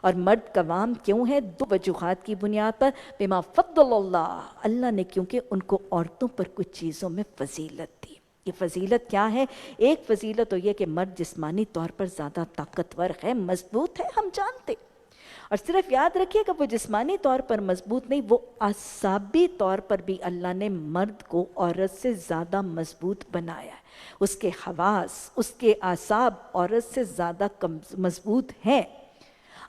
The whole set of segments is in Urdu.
اور مرد قوام کیوں ہے؟ دو وجوہات کی بنیاد پر، بما فضل اللہ نے کیونکہ ان کو عورتوں پر کچھ چیزوں میں فضیلت دی۔ یہ فضیلت کیا ہے؟ ایک فضیلت تو یہ کہ مرد جسمانی طور پر زیادہ طاقتور ہے، مضبوط ہے، ہم جانتے، اور صرف یاد رکھیے کہ وہ جسمانی طور پر مضبوط نہیں، وہ اعصابی طور پر بھی اللہ نے مرد کو عورت سے زیادہ مضبوط بنایا ہے۔ اس کے حواس، اس کے اعصاب عورت سے زیادہ مضبوط ہیں۔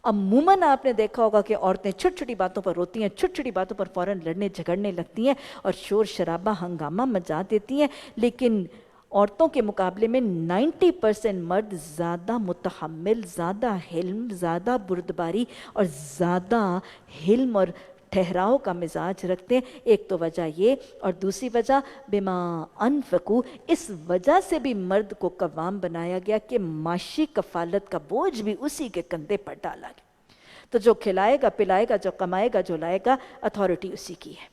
عموماً آپ نے دیکھا ہوگا کہ عورتیں چھوٹی چھوٹی باتوں پر روتی ہیں، چھوٹی چھوٹی باتوں پر فوراً لڑنے جھگڑنے لگتی ہیں اور شور شرابہ ہنگامہ مچا دیتی ہیں، لیکن عورتوں کے مقابلے میں 90% مرد زیادہ متحمل، زیادہ حلم، زیادہ بردباری اور زیادہ حلم اور ٹھہراؤ کا مزاج رکھتے ہیں۔ ایک تو وجہ یہ، اور دوسری وجہ بما انفقوا، اس وجہ سے بھی مرد کو قوام بنایا گیا کہ معاشی کفالت کا بوجھ بھی اسی کے کندھے پر ڈالا گیا۔ تو جو کھلائے گا، پلائے گا، جو کمائے گا، جو لائے گا، اتھارٹی اسی کی ہے۔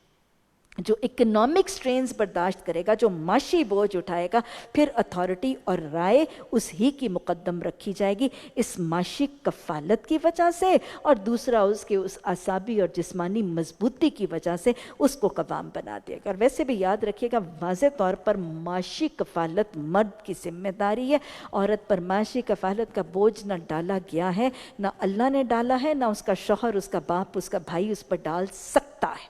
جو اکنامک سٹرینز برداشت کرے گا، جو معاشی بوجھ اٹھائے گا، پھر اتھارٹی اور رائے اس ہی کی مقدم رکھی جائے گی، اس معاشی کفالت کی وجہ سے، اور دوسرا اس کے اس اعصابی اور جسمانی مضبوطی کی وجہ سے اس کو قوام بنا دیا گا۔ اور ویسے بھی یاد رکھیے گا، واضح طور پر معاشی کفالت مرد کی ذمہ داری ہے، عورت پر معاشی کفالت کا بوجھ نہ ڈالا گیا ہے، نہ اللہ نے ڈالا ہے، نہ اس کا شوہر، اس کا باپ، اس کا بھائی اس پر ڈال سکتا ہے۔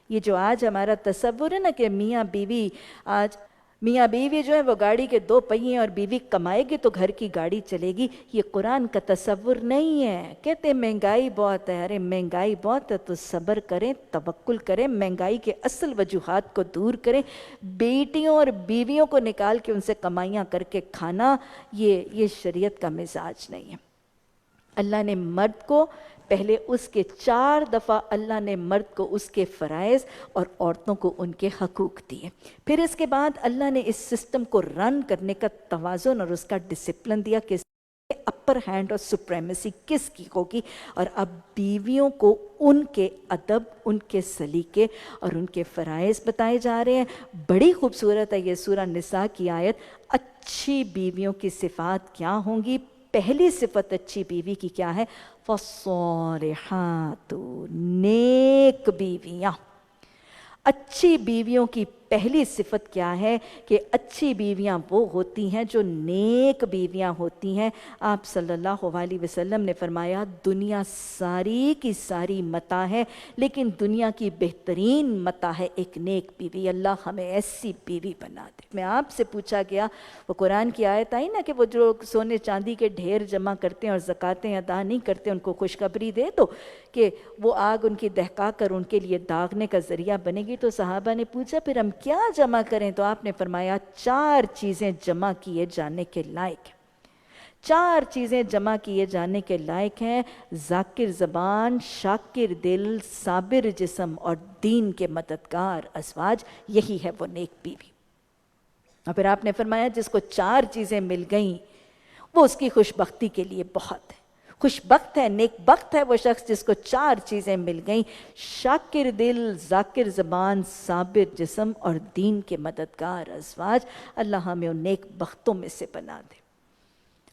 یہ جو آج ہمارا تصور ہے نا کہ میاں بیوی، آج میاں بیوی جو ہے وہ گاڑی کے دو پہیے اور بیوی کمائے گی تو گھر کی گاڑی چلے گی، یہ قرآن کا تصور نہیں ہے۔ کہتے ہیں مہنگائی بہت ہے، ارے مہنگائی بہت ہے تو صبر کریں، توکل کریں، مہنگائی کے اصل وجوہات کو دور کریں۔ بیٹیوں اور بیویوں کو نکال کے ان سے کمائیاں کر کے کھانا، یہ شریعت کا مزاج نہیں ہے۔ اللہ نے مرد کو پہلے اس کے 4 دفعہ اللہ نے مرد کو اس کے فرائض اور عورتوں کو ان کے حقوق دیے، پھر اس کے بعد اللہ نے اس سسٹم کو رن کرنے کا توازن اور اس کا ڈسپلن دیا کہ اپر ہینڈ اور سپریمیسی کس کی ہوگی، اور اب بیویوں کو ان کے ادب، ان کے سلیقے اور ان کے فرائض بتائے جا رہے ہیں۔ بڑی خوبصورت ہے یہ سورہ نساء کی آیت۔ اچھی بیویوں کی صفات کیا ہوں گی؟ پہلی صفت اچھی بیوی کی کیا ہے؟ فالصالحات، نیک بیویاں۔ اچھی بیویوں کی پہلی صفت کیا ہے کہ اچھی بیویاں وہ ہوتی ہیں جو نیک بیویاں ہوتی ہیں۔ آپ صلی اللہ علیہ وسلم نے فرمایا دنیا ساری کی ساری متاع ہے، لیکن دنیا کی بہترین متاع ہے ایک نیک بیوی۔ اللہ ہمیں ایسی بیوی بنا دے۔ میں آپ سے پوچھا گیا، وہ قرآن کی آیت آئی نا کہ وہ جو سونے چاندی کے ڈھیر جمع کرتے ہیں اور زکاتیں ادا نہیں کرتے، ان کو خوشخبری دے دو کہ وہ آگ ان کی دہکا کر ان کے لیے داغنے کا ذریعہ بنے گی۔ تو صحابہ نے پوچھا پھر ہم کیا جمع کریں؟ تو آپ نے فرمایا 4 چیزیں جمع کیے جانے کے لائق ہیں، 4 چیزیں جمع کیے جانے کے لائق ہیں: ذاکر زبان، شاکر دل، صابر جسم اور دین کے مددگار ازواج۔ یہی ہے وہ نیک بیوی۔ اور پھر آپ نے فرمایا جس کو 4 چیزیں مل گئیں وہ اس کی خوش بختی کے لیے بہت ہے، خوش بخت ہے، نیک بخت ہے وہ شخص جس کو 4 چیزیں مل گئیں: شاکر دل، ذاکر زبان، صابر جسم اور دین کے مددگار ازواج۔ اللہ ہمیں ان نیک بختوں میں سے بنا دے۔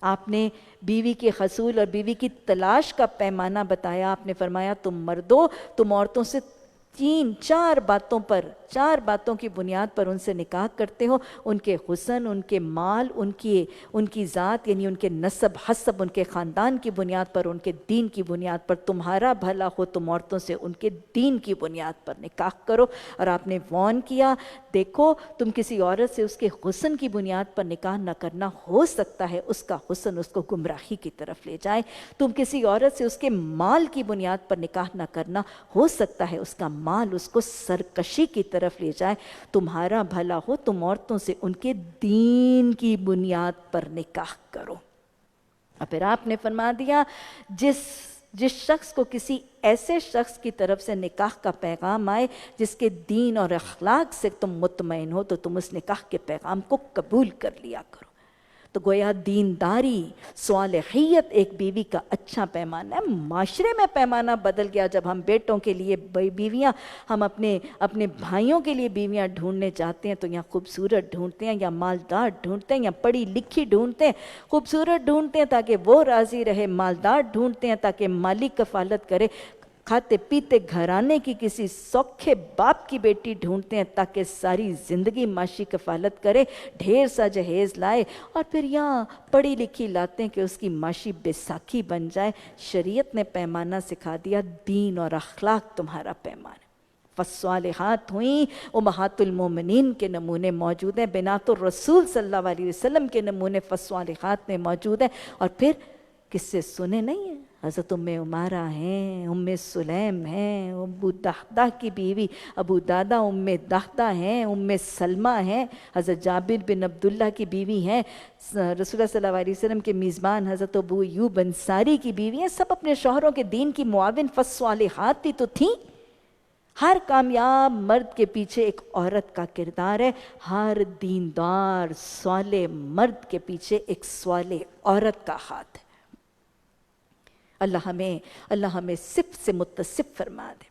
آپ نے بیوی کے حصول اور بیوی کی تلاش کا پیمانہ بتایا۔ آپ نے فرمایا تم مردوں، تم عورتوں سے 4 باتوں کی بنیاد پر ان سے نکاح کرتے ہو: ان کے حسن، ان کے مال، ان کی ذات یعنی ان کے نسب حسب، ان کے خاندان کی بنیاد پر، ان کے دین کی بنیاد پر۔ تمہارا بھلا ہو تم عورتوں سے ان کے دین کی بنیاد پر نکاح کرو۔ اور آپ نے وارن کیا، دیکھو تم کسی عورت سے اس کے حسن کی بنیاد پر نکاح نہ کرنا، ہو سکتا ہے اس کا حسن اس کو گمراہی کی طرف لے جائے۔ تم کسی عورت سے اس کے مال کی بنیاد پر نکاح نہ کرنا، ہو سکتا ہے اس کا مال اس کو سرکشی کی طرف لے جائے۔ تمہارا بھلا ہو تم عورتوں سے ان کے دین کی بنیاد پر نکاح کرو۔ اور پھر آپ نے فرما دیا جس شخص کو کسی ایسے شخص کی طرف سے نکاح کا پیغام آئے جس کے دین اور اخلاق سے تم مطمئن ہو تو تم اس نکاح کے پیغام کو قبول کر لیا کرو۔ تو گویا دینداری، صالحیت ایک بیوی کا اچھا پیمانہ ہے۔ معاشرے میں پیمانہ بدل گیا جب ہم بیٹوں کے لیے بیویاں، ہم اپنے بھائیوں کے لیے بیویاں ڈھونڈنے جاتے ہیں تو یا خوبصورت ڈھونڈتے ہیں یا مالدار ڈھونڈتے ہیں یا پڑھی لکھی ڈھونڈتے ہیں، خوبصورت ڈھونڈتے ہیں تاکہ وہ راضی رہے، مالدار ڈھونڈتے ہیں تاکہ مالی کفالت کرے، کھاتے پیتے گھرانے کی کسی سوکھے باپ کی بیٹی ڈھونڈتے ہیں تاکہ ساری زندگی معاشی کفالت کرے، ڈھیر سا جہیز لائے، اور پھر یہاں پڑھی لکھی لاتے ہیں کہ اس کی معاشی بیساکھی بن جائے۔ شریعت نے پیمانہ سکھا دیا، دین اور اخلاق تمہارا پیمانہ۔ فالصالحات ہوئیں امہات المومنین کے نمونے موجود ہیں، بنات الرسول صلی اللہ علیہ وسلم کے نمونے فالصالحات میں موجود ہیں، اور پھر کس سے سنے نہیں ہیں؟ حضرت ام عمارہ ہیں، ام سلیم ہیں، ابو دحدہ کی بیوی ابو دادا ام دحدہ ہیں، ام سلمہ ہیں، حضرت جابر بن عبداللہ کی بیوی ہیں، رسول اللہ صلی اللہ علیہ وسلم کے میزبان حضرت ابو ایوب انصاری کی بیوی ہیں، سب اپنے شوہروں کے دین کی معاون فالصالحات ہی تو تھیں۔ ہر کامیاب مرد کے پیچھے ایک عورت کا کردار ہے، ہر دیندار صالح مرد کے پیچھے ایک صالح عورت کا ہاتھ ہے۔ اللہ ہمیں صف سے متصف فرما دے۔